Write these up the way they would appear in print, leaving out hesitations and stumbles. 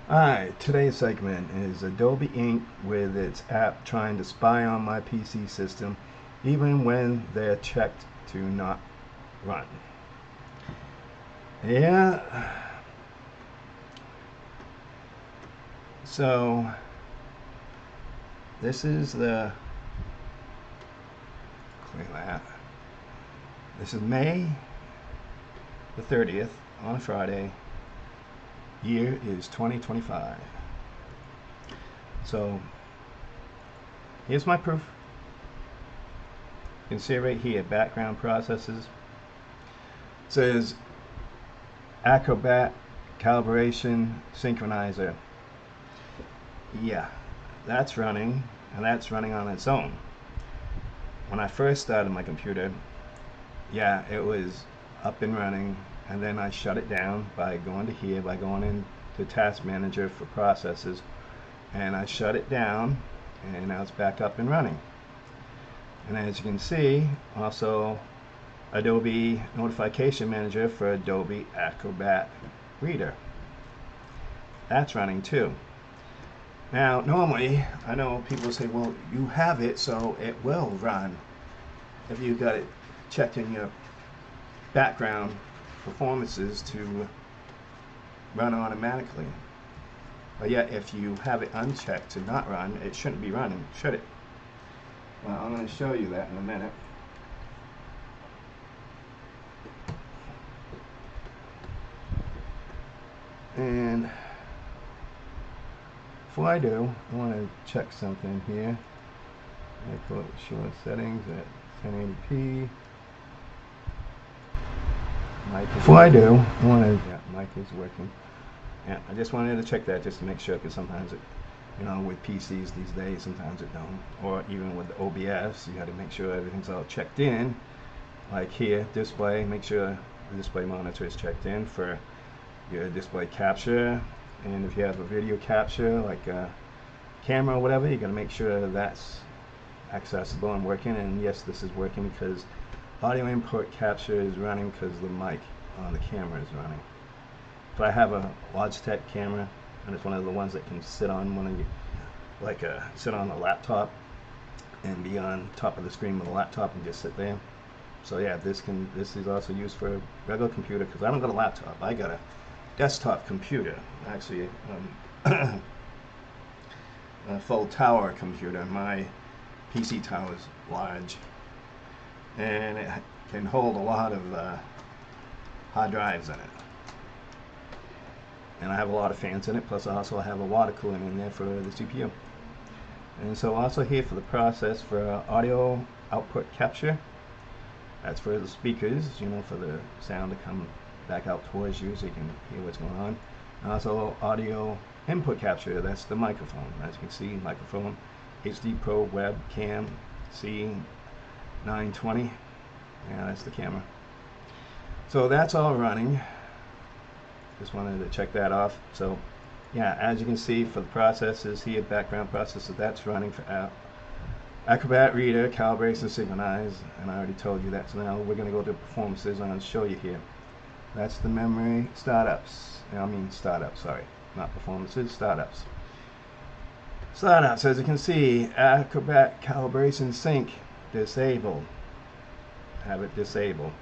Alright, today's segment is Adobe Inc. with its app trying to spy on my PC system even when they're checked to not run. Yeah, so this is clear that. This is May the 30th on a Friday. Year is 2025. So here's my proof. You can see it right here, background processes. It says Acrobat calibration synchronizer. Yeah, that's running, and that's running on its own. When I first started my computer, yeah, it was up and running, and then I shut it down by going to here, by going into Task Manager for processes, and I shut it down, and now it's back up and running. And as you can see, also Adobe Notification Manager for Adobe Acrobat Reader. That's running too. Now, normally, I know people say, well, you have it, so it will run if you got it checked in your background performances to run automatically. But yet, if you have it unchecked to not run, it shouldn't be running, should it? Well, I'm going to show you that in a minute. And before I do, I want to check something here. I put show settings at 1080p. Before I do, I want to, yeah, mic is working. Yeah, I just wanted to check that just to make sure, because sometimes it, with PCs these days, sometimes it don't. Or even with the OBS, you got to make sure everything's all checked in. Like here, display, make sure the display monitor is checked in for your display capture. And if you have a video capture, like a camera or whatever, you got to make sure that's accessible and working. And yes, this is working because audio input capture is running because the mic on the camera is running. If I have a Logitech camera, and it's one of the ones that can sit on one of you, like sit on a laptop and be on top of the screen with a laptop and just sit there. So yeah, this is also used for a regular computer, because I don't got a laptop. I got a desktop computer, actually, a full tower computer. My PC tower is large, and it can hold a lot of hard drives in it. And I have a lot of fans in it, plus I also have a water cooling in there for the CPU. And so also here for the process for audio output capture, that's for the speakers, for the sound to come back out towards you so you can hear what's going on. And also audio input capture, that's the microphone. As you can see, microphone, HD Pro Web Cam C920. Yeah, that's the camera. So that's all running. Just wanted to check that off. So yeah, as you can see for the processes here, background processes, that's running for Acrobat Reader, calibration, synchronize, and I already told you that. So now we're going to go to performances. I'm going to show you here. That's the memory startups. Startups, sorry, not performances, startups. Startups, as you can see, Acrobat calibration sync disabled. Have it disabled.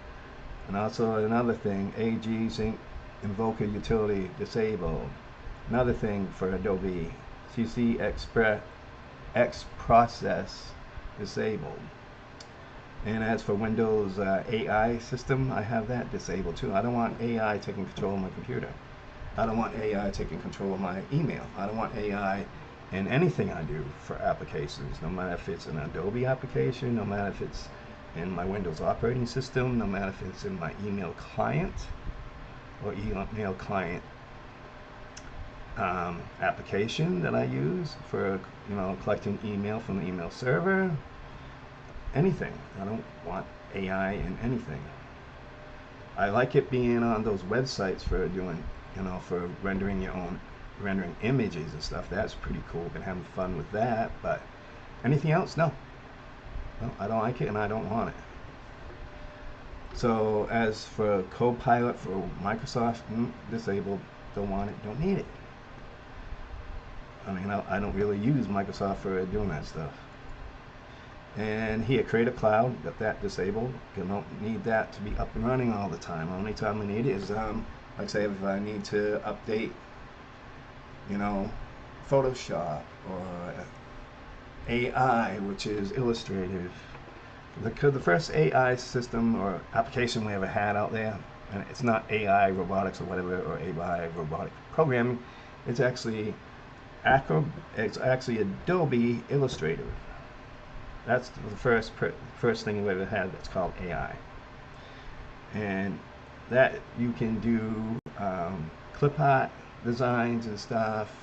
And also another thing, AG sync invoker utility disabled. Another thing for Adobe, CC Express X process disabled. And as for Windows AI system, I have that disabled too. I don't want AI taking control of my computer. I don't want AI taking control of my email. I don't want AI in anything I do for applications, no matter if it's an Adobe application, no matter if it's in my Windows operating system, no matter if it's in my email client or email client application that I use for collecting email from the email server. Anything. I don't want AI in anything. I like it being on those websites for doing, for rendering rendering images and stuff. That's pretty cool. Been having fun with that. But anything else, no. No, I don't like it and I don't want it. So as for Copilot for Microsoft, disabled, don't want it, don't need it. I mean, I don't really use Microsoft for doing that stuff. And here, create a cloud, got that disabled. You don't need that to be up and running all the time. Only time I need it is, like say, if I need to update, you know, Photoshop or AI, which is Illustrator. The first AI system or application we ever had out there, and it's not AI robotics or whatever, or AI robotic programming. It's actually it's actually Adobe Illustrator. That's the first thing we ever had that's called AI, and that you can do clip art designs and stuff,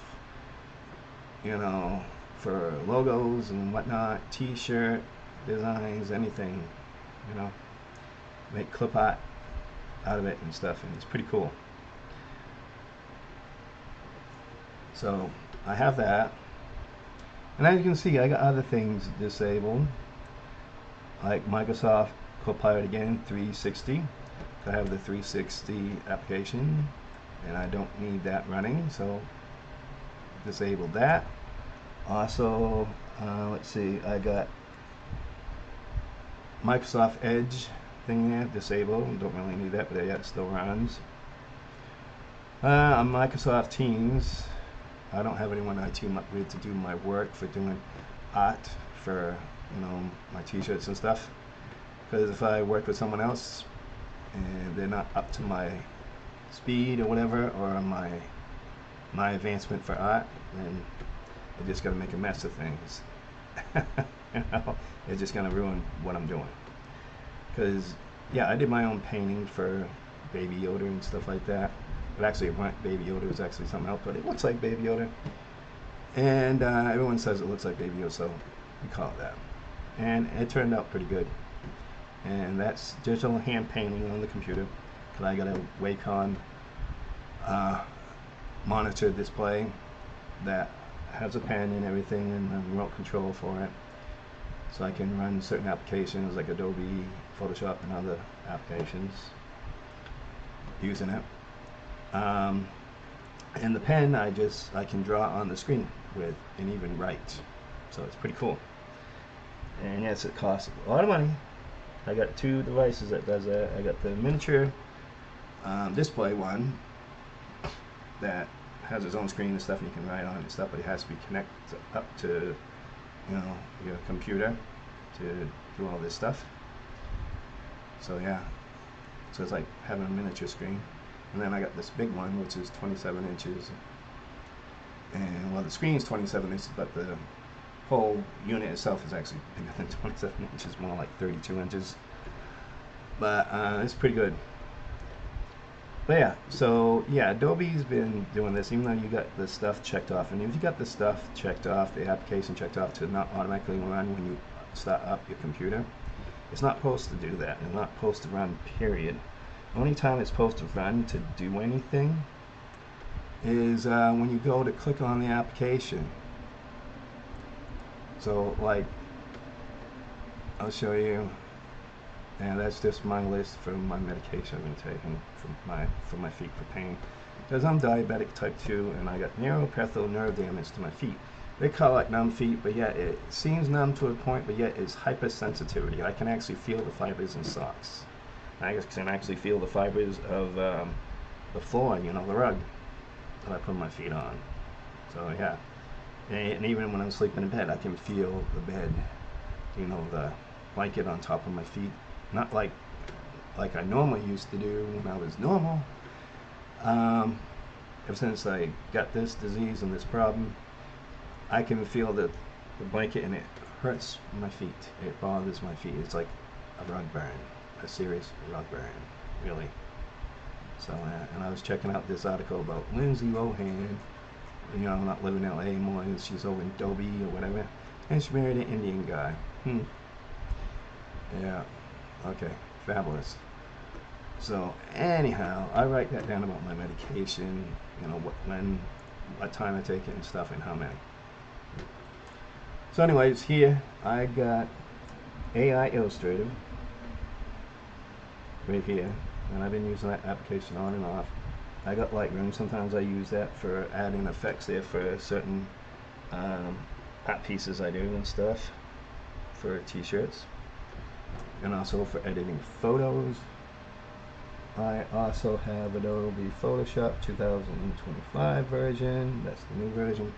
you know, for logos and whatnot, T-shirt designs, anything, you know, make clip art out of it and stuff, and it's pretty cool. So I have that, and as you can see, I got other things disabled, like Microsoft Copilot again, 360. I have the 360 application, and I don't need that running, so disable that. Also, let's see, I got Microsoft Edge thing there, disabled. Don't really need that, but yeah, it still runs. On Microsoft Teams, I don't have anyone I team up with to do my work for doing art for, you know, my t-shirts and stuff. Because if I work with someone else and they're not up to my speed or whatever, or my advancement for art, then they're just gonna make a mess of things. You know, it's just gonna ruin what I'm doing. Because yeah, I did my own painting for Baby Yoda and stuff like that. It actually wasn't Baby Yoda, it was actually something else, but it looks like Baby Yoda. And everyone says it looks like Baby Yoda, so we call it that. And it turned out pretty good. And that's digital hand painting on the computer. Cause I got a Wacom monitor display that has a pen and everything, and a remote control for it, so I can run certain applications like Adobe, Photoshop, and other applications using it. And the pen I can draw on the screen with and even write, so it's pretty cool. And yes, it costs a lot of money. I got two devices that does that. I got the miniature display one that has its own screen and stuff, and you can write on it and stuff, but it has to be connected up to, you know, your computer to do all this stuff. So yeah, so it's like having a miniature screen. And then I got this big one, which is 27 inches, and well, the screen is 27 inches, but the whole unit itself is actually bigger than 27 inches, more like 32 inches, but it's pretty good. But yeah, so yeah, Adobe's been doing this, even though you got the stuff checked off. And if you got the stuff checked off, the application checked off to not automatically run when you start up your computer, it's not supposed to do that. It's not supposed to run, period. The only time it's supposed to run to do anything is when you go to click on the application. So like, I'll show you. And that's just my list for my medication I've been taking for my feet for pain. Because I'm diabetic type 2 and I got neuropathic nerve damage to my feet. They call it numb feet, but yet it seems numb to a point, but yet it's hypersensitivity. I can actually feel the fibers in socks. I can actually feel the fibers of the floor, you know, the rug that I put my feet on. So yeah, and even when I'm sleeping in bed, I can feel the bed, you know, the blanket on top of my feet. Not like I normally used to do when I was normal. Ever since I got this disease and this problem, I can feel the blanket, and it hurts my feet. It bothers my feet. It's like a rug burn, a serious rug burn, really. So, and I was checking out this article about Lindsay Lohan, you know, not living in LA anymore. She's over in Adobe or whatever, and she married an Indian guy. Yeah. Okay, fabulous. So anyhow, I write that down about my medication, you know, what time I take it and stuff, and how many. So anyways, here I got AI Illustrator right here, and I've been using that application on and off. I got Lightroom. Sometimes I use that for adding effects there for certain art pieces I do and stuff for t-shirts, and also for editing photos. I also have Adobe Photoshop 2025 version. That's the new version.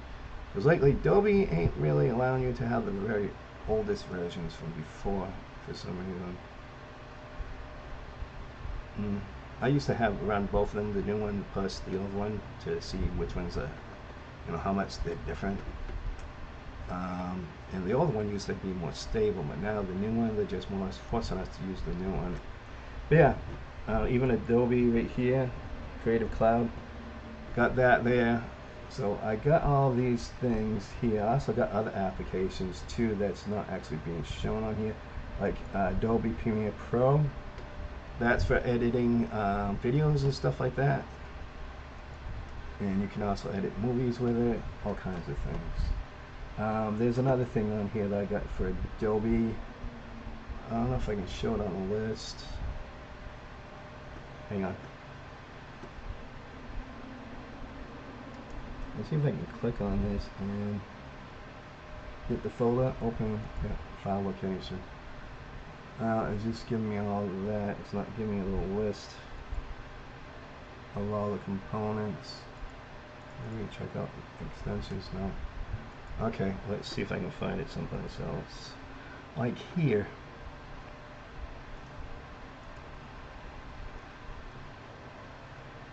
Because lately, Adobe ain't really allowing you to have the very oldest versions from before for some reason. I used to have around both of them, the new one plus the old one, to see which ones are, how much they're different. And the old one used to be more stable, but now the new one, they're just more forcing us to use the new one. But yeah, even Adobe right here, Creative Cloud, got that there. So I got all these things here. I also got other applications too that's not actually being shown on here, like Adobe Premiere Pro. That's for editing videos and stuff like that. And you can also edit movies with it, all kinds of things. There's another thing on here that I got for Adobe. I don't know if I can show it on the list. Hang on. Let's see if I can click on this and get the folder, open, file location. It's just giving me all of that. It's not giving me a little list of all the components. Let me check out the extensions now. Okay, let's see if I can find it someplace else. Like here.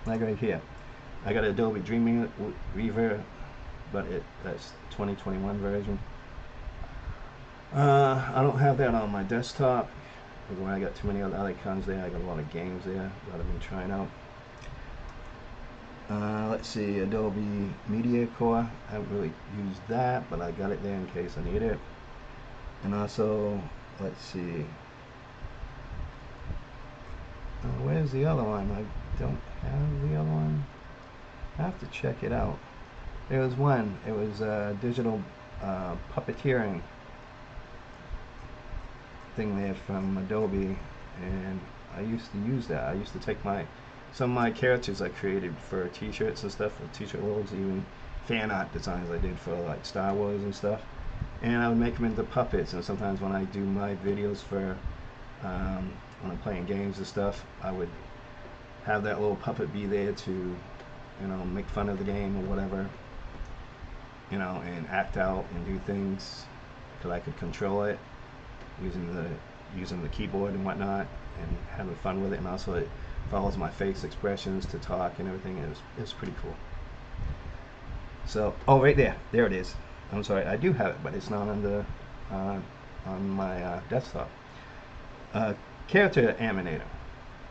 Like right here. I got Adobe Dreamweaver, but that's 2021 version. I don't have that on my desktop because when I got too many other icons there, I got a lot of games there that I've been trying out. Let's see, Adobe Media Core. I haven't really used that, but I got it there in case I need it. And also, let's see, where's the other one? I don't have the other one. I have to check it out. There was one. It was digital puppeteering thing there from Adobe, and I used to use that. I used to take some of my characters I created for t-shirts and stuff, for t-shirt logos, even fan art designs I did for like Star Wars and stuff, and I would make them into puppets. And sometimes when I do my videos for when I'm playing games and stuff, I would have that little puppet be there to make fun of the game or whatever, and act out and do things because I could control it using the keyboard and whatnot, and having fun with it. And also it follows my face expressions to talk and everything. It was pretty cool. So, oh, right there it is. I'm sorry, I do have it, but it's not on my desktop. Character Animator,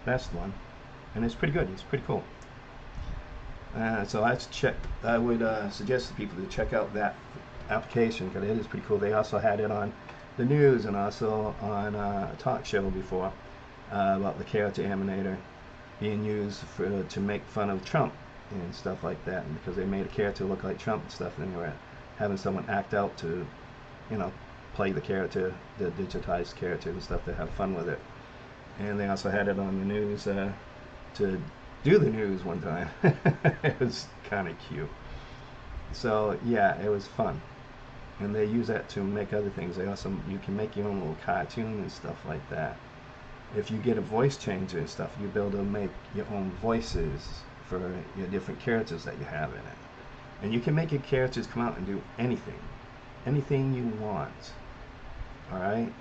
that's the one, and it's pretty good. It's pretty cool. So I would suggest to people to check out that application because it is pretty cool. They also had it on the news and also on a talk show before about the character animator being used to make fun of Trump and stuff like that, and because they made a character look like Trump and stuff, and they were having someone act out to play the character, the digitized character and stuff, to have fun with it. And they also had it on the news to do the news one time. It was kind of cute. So yeah, it was fun. And they use that to make other things. You can make your own little cartoon and stuff like that. If you get a voice changer and stuff, you'll be able to make your own voices for your different characters that you have in it. And you can make your characters come out and do anything you want. Alright?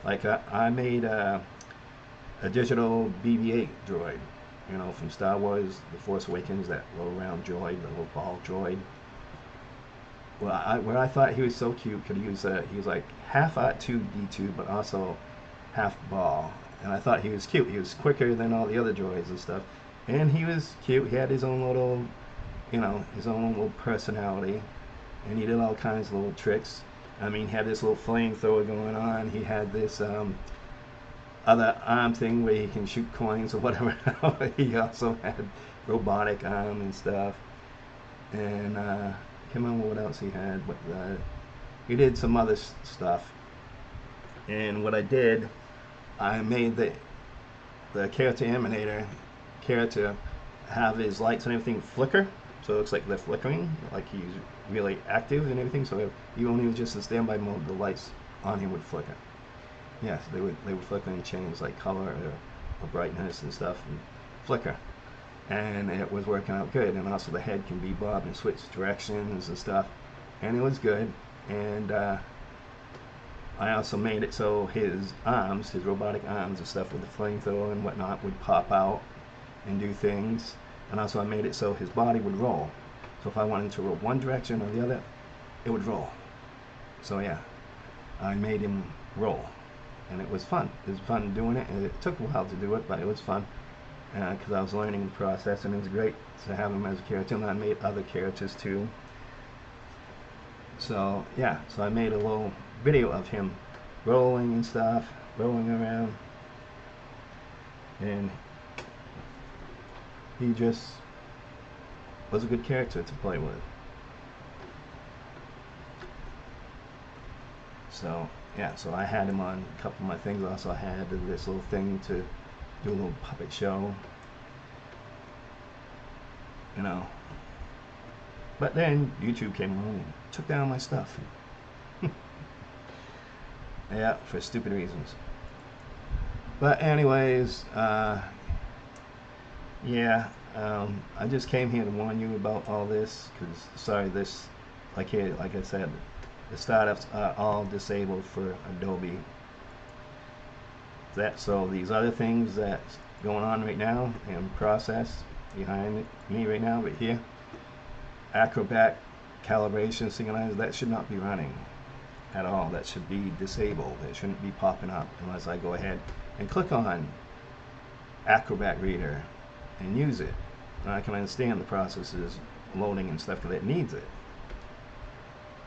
Like I made a digital BB-8 droid, from Star Wars, The Force Awakens, that little round droid, the little ball droid. Well, where I thought he was so cute, he was like half R2-D2, but also half ball. And I thought he was cute. He was quicker than all the other droids and stuff. And he was cute. He had his own little, his own little personality. And he did all kinds of little tricks. I mean, he had this little flamethrower going on. He had this other arm thing where he can shoot coins or whatever. He also had robotic arm and stuff. And I can't remember what else he had, but he did some other stuff. And what I did, I made the character animator character have his lights and everything flicker so it looks like they're flickering, like he's really active and everything. So even when he was just in standby mode, the lights on him would flicker. Yes, they would flicker and change like color or brightness and stuff and flicker. And it was working out good. And also the head can be bobbed and switch directions and stuff, and it was good. And I also made it so his arms, his robotic arms and stuff with the flamethrower and whatnot would pop out and do things. And also I made it so his body would roll. So if I wanted to roll one direction or the other, it would roll. So yeah, I made him roll. And it was fun. It was fun doing it. And it took a while to do it, but it was fun. Because I was learning the process, and it was great to have him as a character. And I made other characters too. So yeah, so I made a little video of him rolling and stuff, rolling around, and he just was a good character to play with. So yeah, so I had him on a couple of my things. Also I had this little thing to do a little puppet show, you know. But then YouTube came along and took down my stuff. Yeah, for stupid reasons. But anyways, yeah, I just came here to warn you about all this, because sorry, this, like I said, the startups are all disabled for Adobe. So these other things that's going on right now in process behind me right now, right here, Acrobat, calibration, synchronize, that should not be running at all. That should be disabled. It shouldn't be popping up unless I go ahead and click on Acrobat Reader and use it. And I can understand the process is loading and stuff because it needs it.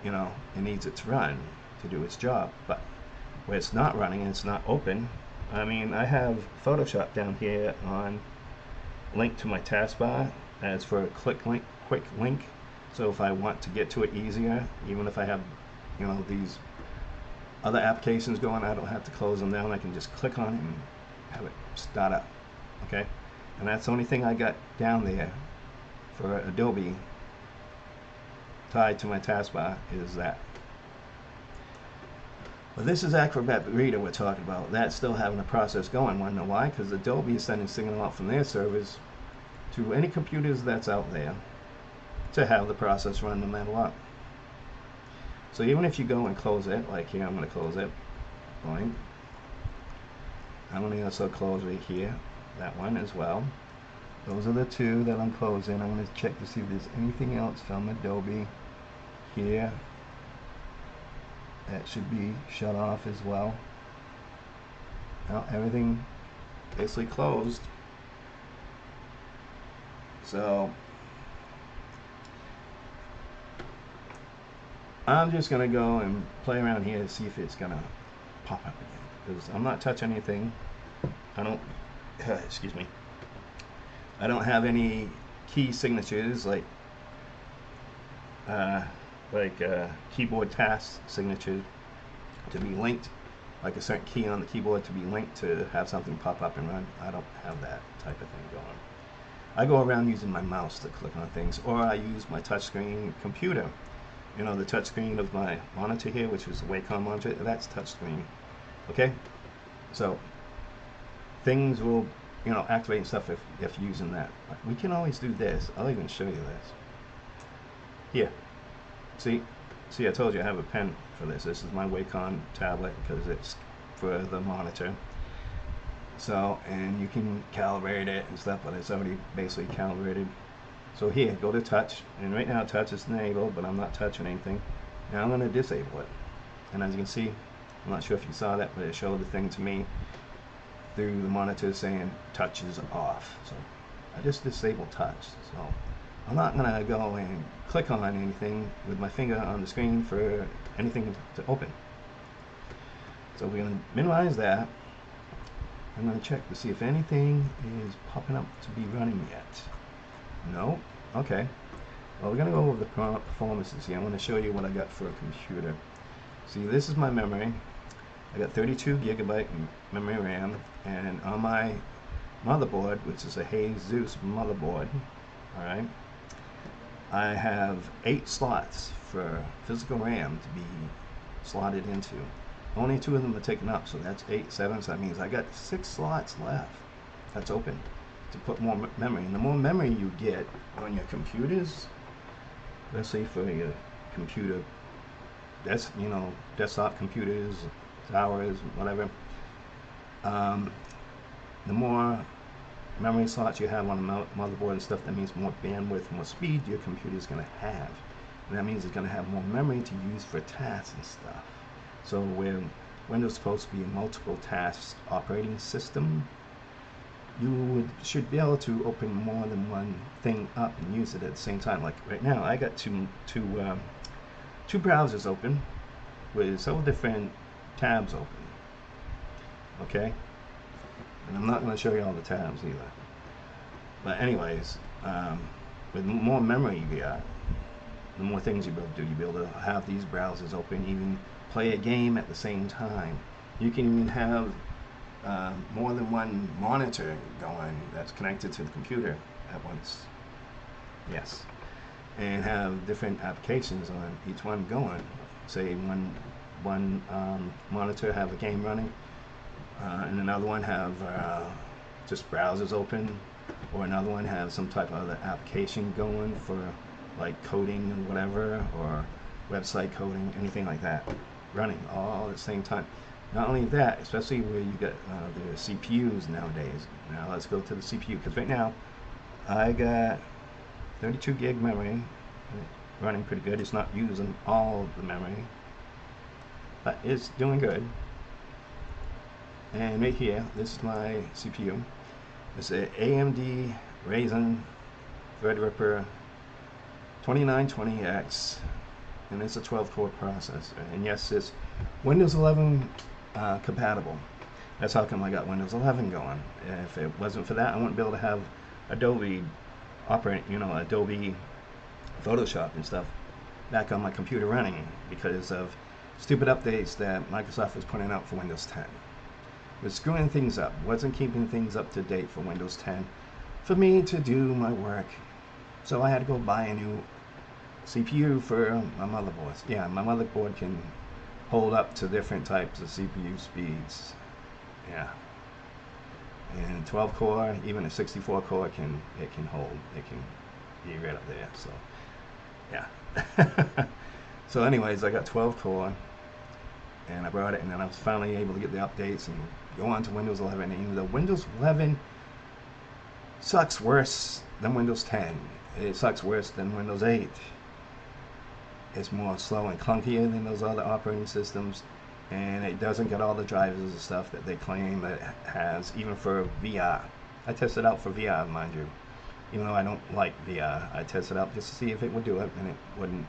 You know, it needs it to run to do its job. But where it's not running and it's not open, I mean, I have Photoshop down here on link to my taskbar as for a quick link. So if I want to get to it easier, even if I have, you know, these other applications going, I don't have to close them down. I can just click on it and have it start up. Okay, and that's the only thing I got down there for Adobe tied to my taskbar is that. But this is Acrobat Reader we're talking about. That's still having a process going. Want to know why? Because Adobe is sending signal out from their servers to any computers that's out there to have the process run no matter what. So even if you go and close it, like here, I'm going to close it. Fine. I'm going to also close right here, that one as well. Those are the two that I'm closing. I'm going to check to see if there's anything else from Adobe here that should be shut off as well. Now everything basically closed. So I'm just going to go and play around here to see if it's going to pop up again. Because I'm not touching anything. I don't, excuse me. I don't have any key signatures like keyboard task signature to be linked, like a certain key on the keyboard to be linked to have something pop up and run. I don't have that type of thing going. I go around using my mouse to click on things, or I use my touchscreen computer. You know, the touchscreen of my monitor here, which is the Wacom monitor, that's touchscreen. Okay? So, things will, you know, activate and stuff if using that. But we can always do this. I'll even show you this. Here. See, I told you I have a pen for this. This is my Wacom tablet because it's for the monitor. So, and you can calibrate it and stuff, but it's already basically calibrated. So here, go to touch, and right now touch is enabled, but I'm not touching anything. Now I'm going to disable it. And as you can see, I'm not sure if you saw that, but it showed the thing to me through the monitor saying touch is off. So I just disabled touch. So I'm not going to go and click on anything with my finger on the screen for anything to open. So we're going to minimize that. I'm going to check to see if anything is popping up to be running yet. No? Okay. Well, we're going to go over the performances here. I want to show you what I got for a computer. See, this is my memory. I got 32 gigabyte memory RAM, and on my motherboard, which is a Jesus motherboard, alright, I have 8 slots for physical RAM to be slotted into. Only 2 of them are taken up, so that's 8, 7. So that means I got 6 slots left that's open to put more memory. And the more memory you get on your computers, let's say for your computer, that's, you know, desktop computers, towers, whatever, the more memory slots you have on the motherboard and stuff, that means more bandwidth, more speed your computer is going to have. And that means it's going to have more memory to use for tasks and stuff. So when Windows is supposed to be a multiple task operating system, you should be able to open more than one thing up and use it at the same time. Like right now, I got two browsers open with several different tabs open. Okay, and I'm not going to show you all the tabs either. But anyways, with more memory you got, the more things you'll be able to do. You'll be able to have these browsers open, even play a game at the same time. You can even have more than one monitor going that's connected to the computer at once. Yes, and have different applications on each one going. Say one monitor have a game running, and another one have just browsers open, or another one have some type of other application going for like coding and whatever, or website coding, anything like that, running all at the same time. Not only that, especially where you get the CPUs nowadays. Now let's go to the CPU, because right now I got 32 gig memory running pretty good. It's not using all the memory, but it's doing good. And right here, this is my CPU. It's a AMD Ryzen Threadripper 2920X, and it's a 12-core processor. And yes, it's Windows 11 compatible. That's how come I got Windows 11 going. If it wasn't for that, I wouldn't be able to have Adobe Adobe Photoshop and stuff back on my computer running, because of stupid updates that Microsoft was putting out for Windows 10. It was screwing things up, wasn't keeping things up to date for Windows 10 for me to do my work. So I had to go buy a new CPU for my motherboard. Yeah, my motherboard can hold up to different types of CPU speeds. Yeah, and 12 core, even a 64 core can hold. It can be right up there. So yeah. So anyways, I got 12 core, and I brought it, and then I was finally able to get the updates and go on to Windows 11. And even though Windows 11 sucks worse than Windows 10, it sucks worse than Windows 8. It's more slow and clunkier than those other operating systems, and it doesn't get all the drivers and stuff that they claim that it has, even for VR. I tested out for VR, mind you. Even though I don't like VR, I tested out just to see if it would do it, and it wouldn't.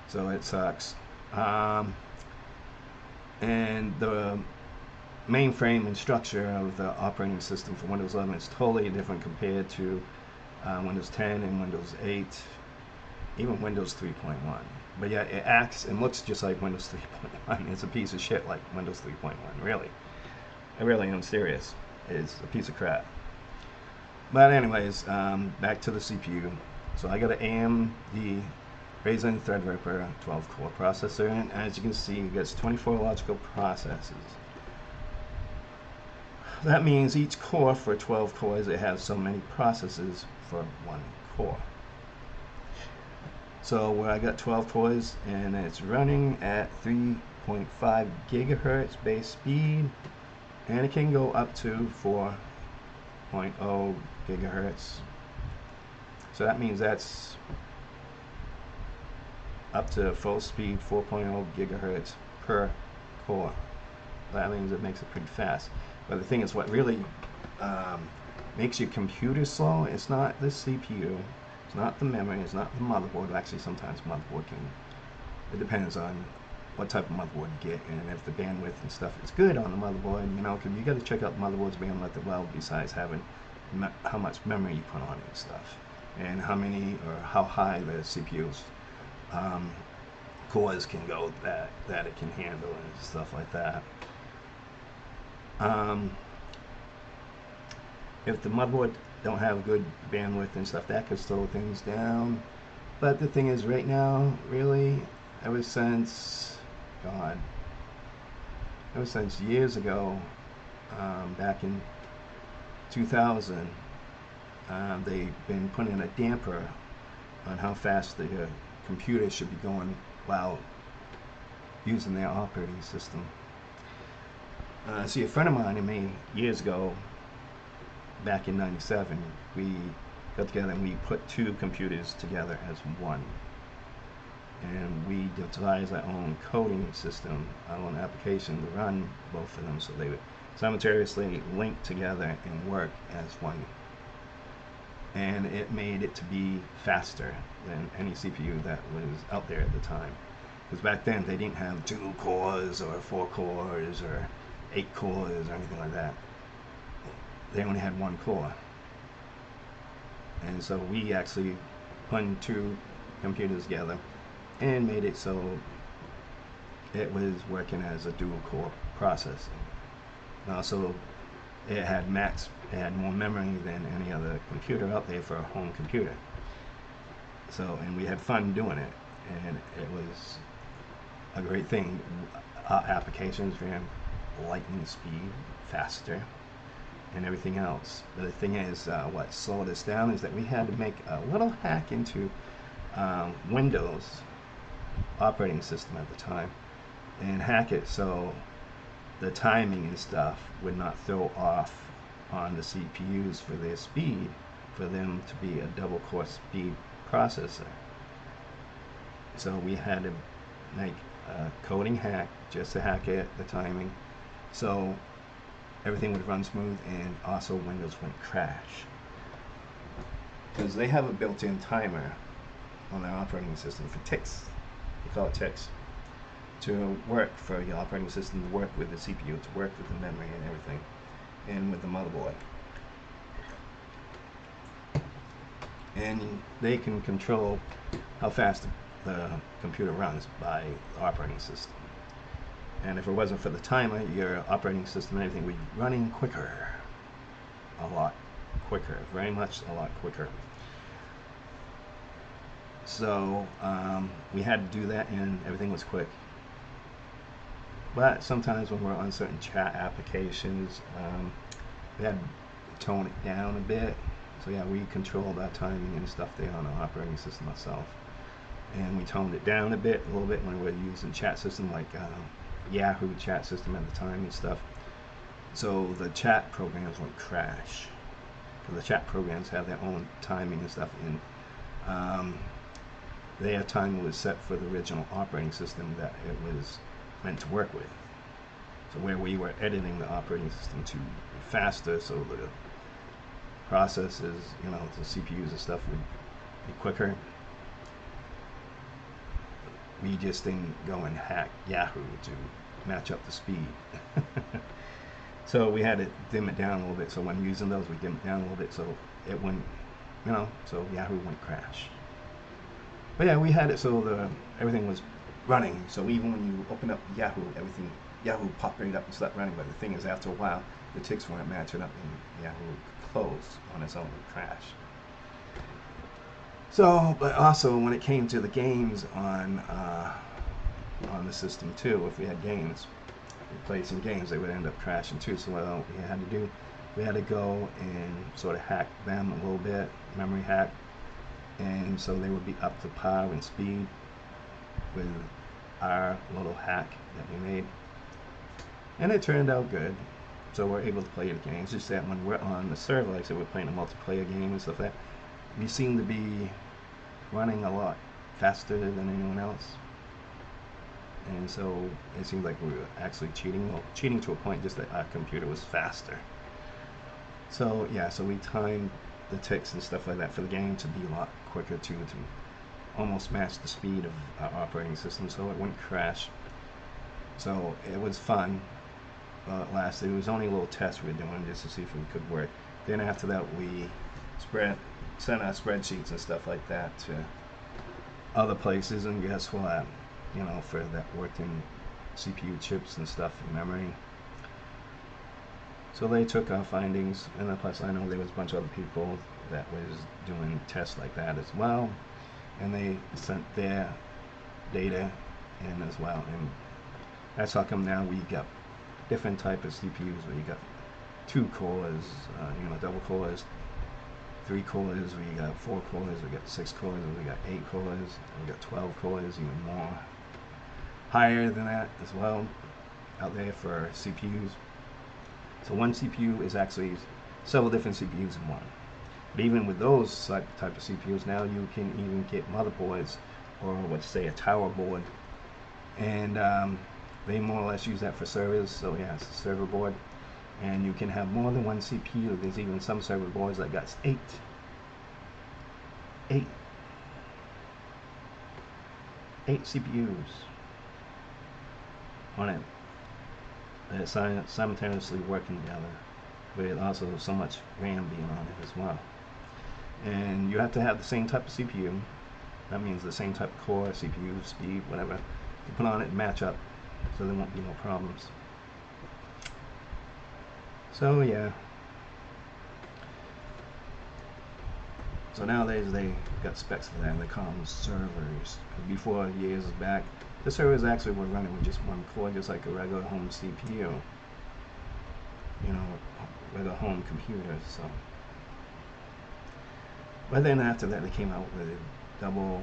So it sucks. And the mainframe and structure of the operating system for Windows 11 is totally different compared to Windows 10 and Windows 8, even Windows 3.1. But yeah, it acts and looks just like Windows 3.1. It's a piece of shit like Windows 3.1, really. I really am serious. It's a piece of crap. But anyways, back to the CPU. So I got an AMD Ryzen Threadripper 12-core processor, and as you can see, it gets 24 logical processes. That means each core for 12 cores, it has so many processes for one core. So where I got 12 cores, and it's running at 3.5 gigahertz base speed, and it can go up to 4.0 gigahertz. So that means that's up to full speed 4.0 gigahertz per core. That means it makes it pretty fast. But the thing is, what really makes your computer slow, it's not the CPU, it's not the memory, it's not the motherboard. Actually, sometimes motherboard can, it depends on what type of motherboard you get, and if the bandwidth and stuff is good on the motherboard, you know, because you got to check out the motherboard's bandwidth as well, besides having how much memory you put on it and stuff, and how many or how high the CPU's cores can go that it can handle and stuff like that. If the motherboard don't have good bandwidth and stuff, that could slow things down. But the thing is, right now, really, ever since, God, ever since years ago, back in 2000, they've been putting a damper on how fast the computer should be going while using their operating system. See, a friend of mine and me, years ago, back in 97, we got together and we put two computers together as one. And we devised our own coding system, our own application to run both of them so they would simultaneously link together and work as one. And it made it to be faster than any CPU that was out there at the time. Because back then they didn't have 2 cores or 4 cores or 8 cores or anything like that. They only had 1 core. And so we actually put 2 computers together and made it so it was working as a dual core processor. Also, it had more memory than any other computer out there for a home computer. So, and we had fun doing it, and it was a great thing. Our applications ran lightning speed, faster, and everything else. But the thing is, what slowed us down is that we had to make a little hack into Windows operating system at the time, and hack it so the timing and stuff would not throw off on the CPUs for their speed, for them to be a double core speed processor. So we had to make a coding hack just to hack it, the timing, so everything would run smooth and also Windows wouldn't crash. Because they have a built-in timer on their operating system for ticks. We call it ticks. To work for your operating system, to work with the CPU, to work with the memory and everything, and with the motherboard. And they can control how fast the computer runs by the operating system. And if it wasn't for the timer, your operating system and everything would be running quicker. A lot quicker, very much a lot quicker. So we had to do that, and everything was quick. But sometimes when we're on certain chat applications, we had to tone it down a bit. So yeah, we controlled our timing and stuff there on our operating system ourselves. And we toned it down a little bit when we were using chat system like Yahoo chat system at the time and stuff. So the chat programs won't crash. Because the chat programs have their own timing and stuff. And their timing was set for the original operating system that it was meant to work with. So where we were editing the operating system to be faster, so the processes, you know, the CPUs and stuff would be quicker. We just didn't go and hack Yahoo to match up the speed. So we had to dim it down a little bit. So when using those, we dim it down a little bit so it wouldn't, you know, so Yahoo wouldn't crash. But yeah, we had it so everything was running. So even when you open up Yahoo, Yahoo popped right up and started running. But the thing is, after a while, the ticks weren't matching up, and Yahoo closed on its own and crashed. So, but also when it came to the games on the system too, if we had games, we played some games, they would end up crashing too. So what we had to go and sort of hack them a little bit, memory hack, and so they would be up to par in speed with our little hack that we made, and it turned out good. So we're able to play the games. Just that when we're on the server, like I said, we're playing a multiplayer game and stuff like that, we seem to be running a lot faster than anyone else, and so it seemed like we were actually cheating to a point, just that our computer was faster. So yeah, so we timed the ticks and stuff like that for the game to be a lot quicker too, to almost match the speed of our operating system, so it wouldn't crash. So it was fun. It lasted. It was only a little test we were doing just to see if it could work. Then after that, we sent our spreadsheets and stuff like that to other places, and guess what? You know, for that worked in CPU chips and stuff and memory. So they took our findings, and then plus I know there was a bunch of other people that was doing tests like that as well, and they sent their data in as well. And that's how come now we got different type of CPUs where you got 2 cores, double cores, 3 cores, we got 4 cores, we got 6 cores, we got 8 cores, we got 12 cores, even more higher than that as well out there for CPUs. So one CPU is actually several different CPUs in one. But even with those type of CPUs, now you can even get motherboards, or let's say a tower board, and they more or less use that for servers. So yeah, it's a server board, and you can have more than one CPU. There's even some server boards that got 8 CPUs on it. It's simultaneously working together, with also so much RAM being on it as well. And you have to have the same type of CPU. That means the same type of core, CPU, speed, whatever you put on it and match up, so there won't be no problems. So yeah. So nowadays they got specs for that. They call them servers. Before, years back, the servers actually were running with just one core, just like a regular home CPU. Regular home computer. So, but then after that, they came out with double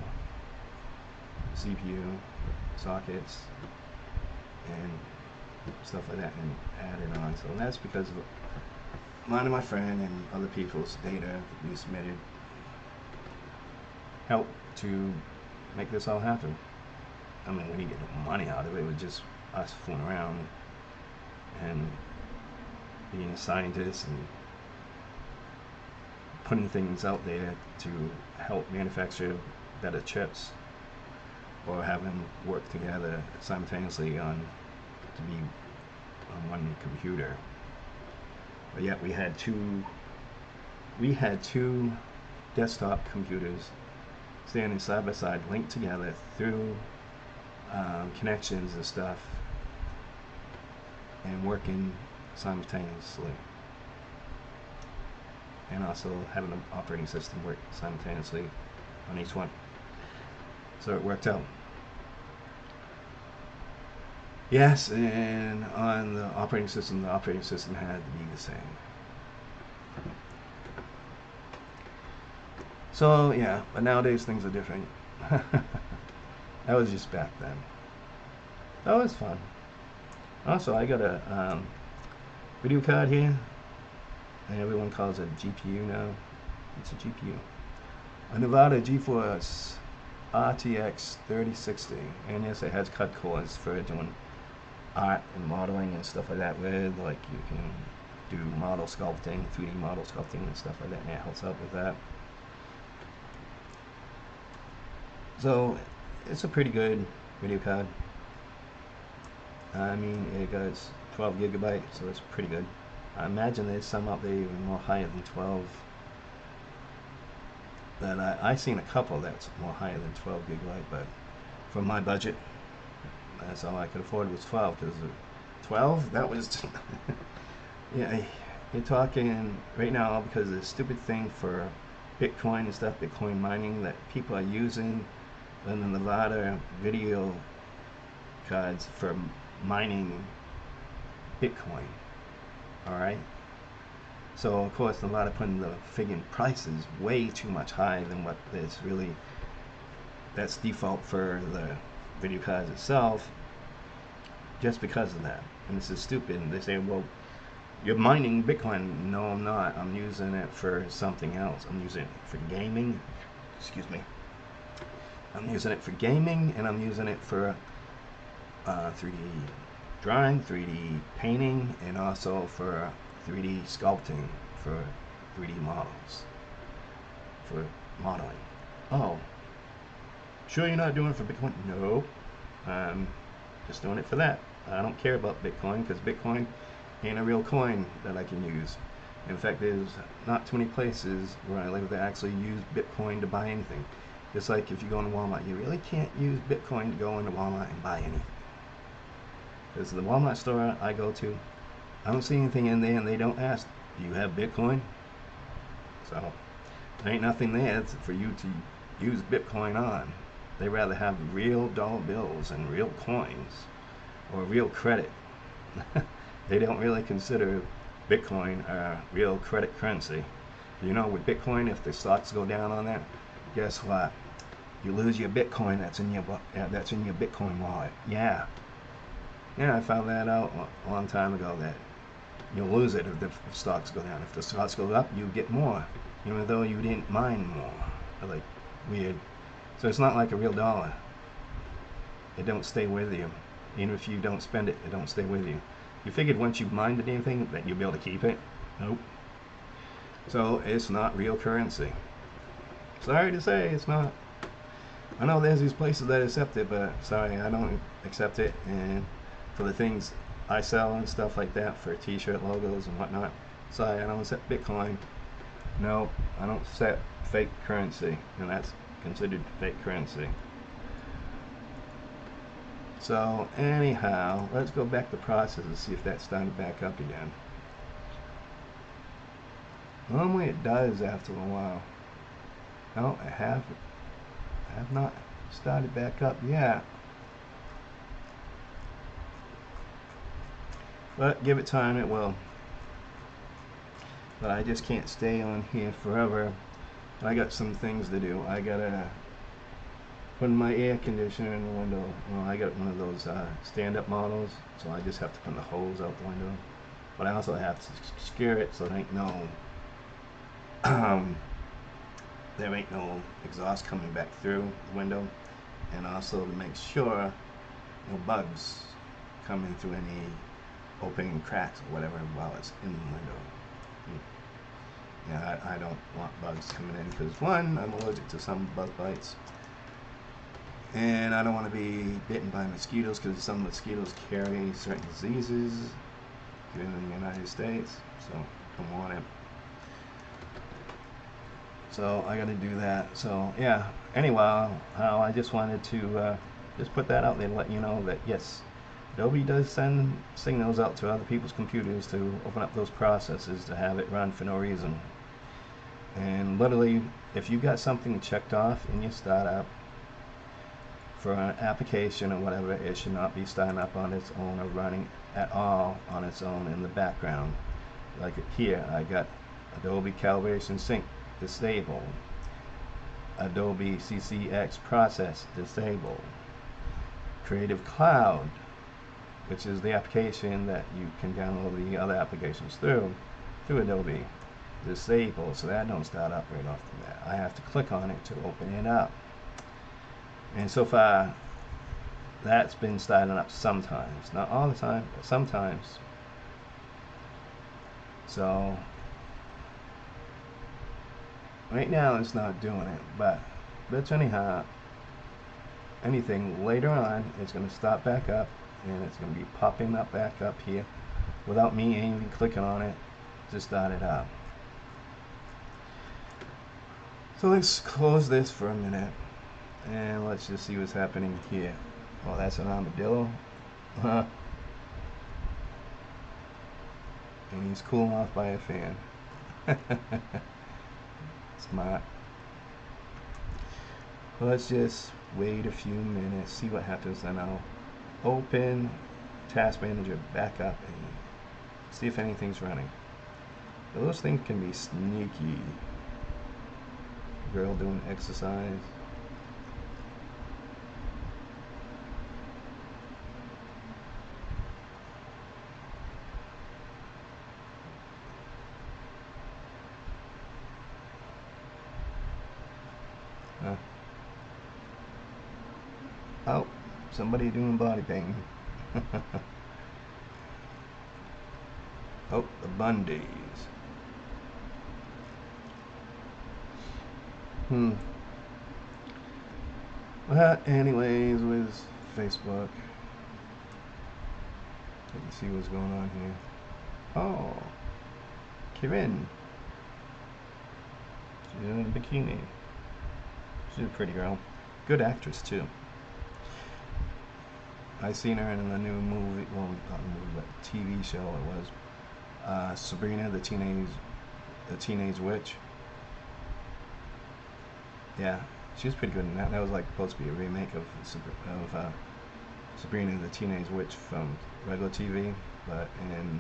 CPU sockets and stuff like that, and added on. So that's because of mine and my friend and other people's data we submitted helped to make this all happen. I mean, we didn't get no money out of it. It was just us fooling around and being scientists and putting things out there to help manufacture better chips, or have them work together simultaneously to be on one computer. But yet we had two desktop computers standing side by side, linked together through connections and stuff, and working simultaneously, and also having an operating system work simultaneously on each one. So it worked out. Yes, and on the operating system had to be the same. So yeah, but nowadays things are different. That was just back then. That was fun. Also, I got a video card here, and everyone calls it GPU now. It's a GPU. A Nevada GeForce RTX 3060, and yes, it has cut cores for doing art and modeling and stuff like that with. Like, you can do model sculpting, 3D model sculpting and stuff like that, and it helps out with that. So it's a pretty good video card. I mean, it goes 12 gigabytes, so it's pretty good. I imagine there's some out there even more higher than 12. That I've seen a couple that's more higher than 12 gigabyte, but for my budget, that's all I could afford was 12. Because 12, that was yeah. You're talking right now, because of the stupid thing for Bitcoin and stuff, Bitcoin mining that people are using, and the Nevada video cards for mining Bitcoin. Alright? So of course Nevada putting the friggin' prices way too much higher than what is really, that's default for the video cards itself, just because of that. And this is stupid. And they say, well, you're mining Bitcoin. No, I'm not. I'm using it for something else. I'm using it for gaming. Excuse me. I'm using it for gaming, and I'm using it for 3D drawing, 3D painting, and also for 3D sculpting, for 3D models, for modeling. Oh, sure you're not doing it for Bitcoin? No, I'm just doing it for that. I don't care about Bitcoin, because Bitcoin ain't a real coin that I can use. In fact, there's not too many places where I live that actually use Bitcoin to buy anything. It's like if you go into Walmart, you really can't use Bitcoin to go into Walmart and buy anything. Because the Walmart store I go to, I don't see anything in there, and they don't ask, do you have Bitcoin? So there ain't nothing there for you to use Bitcoin on. They rather have real dollar bills and real coins or real credit. They don't really consider Bitcoin a real credit currency. You know, with Bitcoin, if the stocks go down on that, guess what? You lose your Bitcoin that's in your Bitcoin wallet. Yeah, I found that out a long time ago, that you'll lose it if the stocks go down. If the stocks go up, you get more, even though you didn't mine more. Like, weird. So it's not like a real dollar. It don't stay with you. Even if you don't spend it, it don't stay with you. You figured once you mined the damn thing that you'll be able to keep it? Nope. So it's not real currency. Sorry to say, it's not. I know there's these places that accept it, but sorry, I don't accept it. And for the things I sell and stuff like that, for t-shirt logos and whatnot, sorry, I don't accept Bitcoin. No, I don't accept fake currency, and that's considered fake currency. So anyhow, let's go back to process and see if that started back up again. Normally it does after a while. No, I have not started back up yet. But give it time, it will. But I just can't stay on here forever. I got some things to do. I gotta put my air conditioner in the window. Well, I got one of those stand-up models, so I just have to put the hose out the window. But I also have to secure it so there ain't no exhaust coming back through the window, and also to make sure no bugs come in through any opening cracks or whatever while it's in the window. Yeah, I don't want bugs coming in because, one, I'm allergic to some bug bites, and I don't want to be bitten by mosquitoes because some mosquitoes carry certain diseases here in the United States, so don't want it. So I got to do that. So yeah, anyway, I just wanted to just put that out there and let you know that yes, Adobe does send signals out to other people's computers to open up those processes to have it run for no reason. And literally, if you got something checked off in your startup for an application or whatever, it should not be starting up on its own or running at all on its own in the background. Like here, I got Adobe Calibration Sync disabled, Adobe CCX Process disabled, Creative Cloud, which is the application that you can download the other applications through Adobe, disabled, so that don't start up right off the bat. I have to click on it to open it up. And so far, that's been starting up sometimes. Not all the time, but sometimes. So right now it's not doing it, but anyhow, anything later on, it's going to start back up, and it's going to be popping up back up here without me even clicking on it to start it up. So let's close this for a minute, and let's just see what's happening here. Oh, that's an armadillo. And he's cooling off by a fan. Smart. Let's just wait a few minutes, see what happens, then I'll open Task Manager back up and see if anything's running. Those things can be sneaky. Girl doing exercise. Oh, somebody doing body painting. Oh, the Bundys. Well, anyways, with Facebook, let me see what's going on here. Oh, Kirin. She's in a bikini. She's a pretty girl. Good actress, too. I seen her in a new movie, well, not a movie, but TV show it was, Sabrina, the teenage witch. Yeah, she was pretty good in that. That was like supposed to be a remake of Sabrina the Teenage Witch from regular TV, but in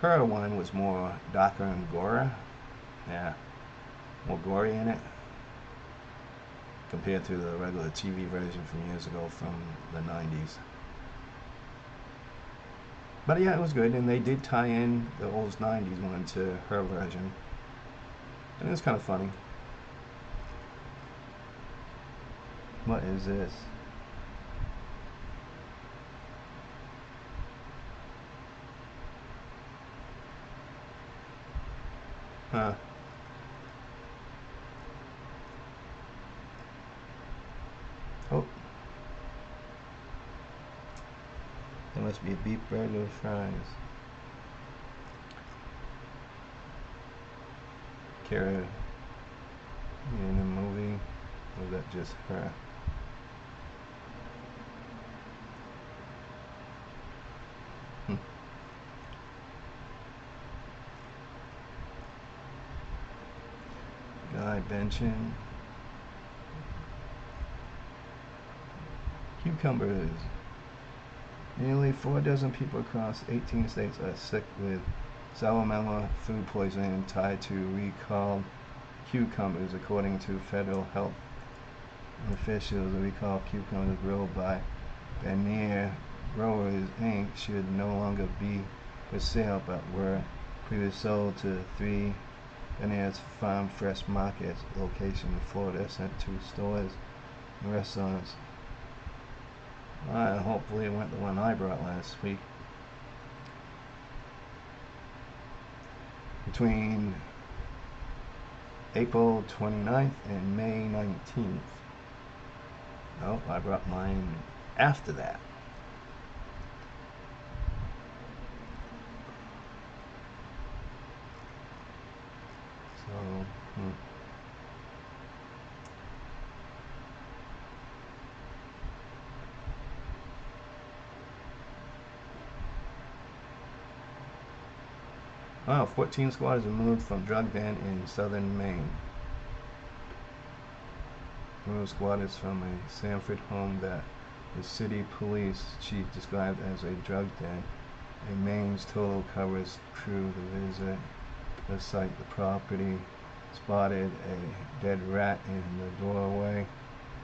her one was more darker and gore. Yeah, more gory in it compared to the regular TV version from years ago from the 90s. But yeah, it was good, and they did tie in the old 90s one to her version, and it was kind of funny. What is this? Huh. Oh, there must be a beef burger with fries. Kara in the movie, or was that just her? Hmm. Guy benching. Cucumbers. Nearly 4 dozen people across 18 states are sick with salmonella food poisoning tied to recalled cucumbers, according to federal health officials. The recalled cucumbers grown by Bannier Growers Inc. should no longer be for sale, but were previously sold to 3 Bannier's Farm Fresh Market location in Florida, sent to stores and restaurants. Hopefully it went the one I brought last week. Between April 29th and May 19th. Nope, I brought mine after that. So, Wow, 14 squatters removed from drug den in southern Maine. Removed squatters from a Sanford home that the city police chief described as a drug den. A Maine's total covers crew to visit the site. The property spotted a dead rat in the doorway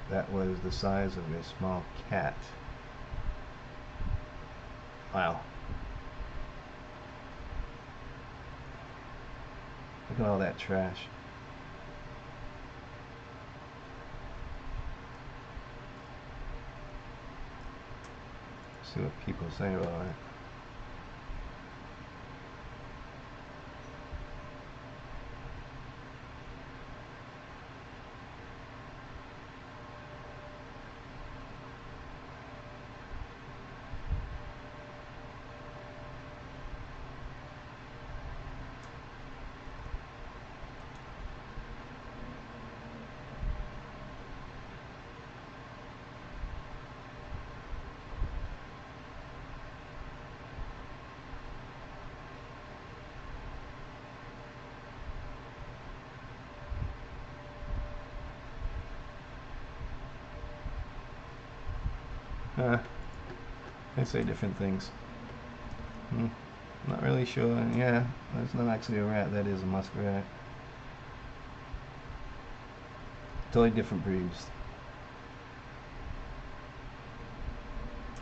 that was the size of a small cat. Wow. Look at all that trash. See what people say about it. They say different things. Not really sure. Yeah, that's not actually a rat. That is a muskrat. Totally different breeds.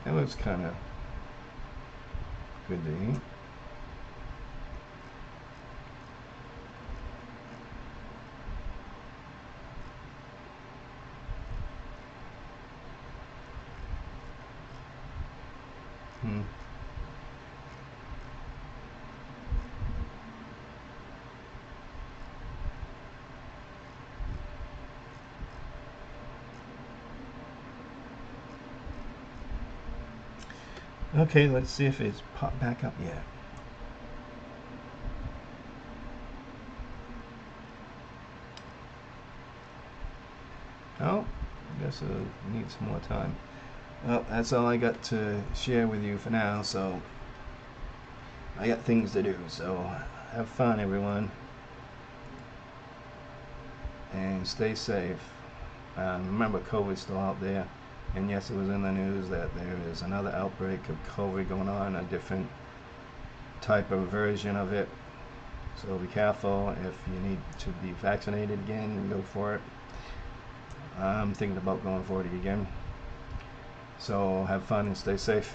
It looks kind of good to eat. Okay, let's see if it's popped back up yet. Oh, I guess it needs more time. Well, that's all I got to share with you for now, so I got things to do. So have fun, everyone, and stay safe. Remember, COVID's still out there, and yes, it was in the news that there is another outbreak of COVID going on, a different type of version of it. So be careful. If you need to be vaccinated again, go for it. I'm thinking about going for it again. So have fun and stay safe.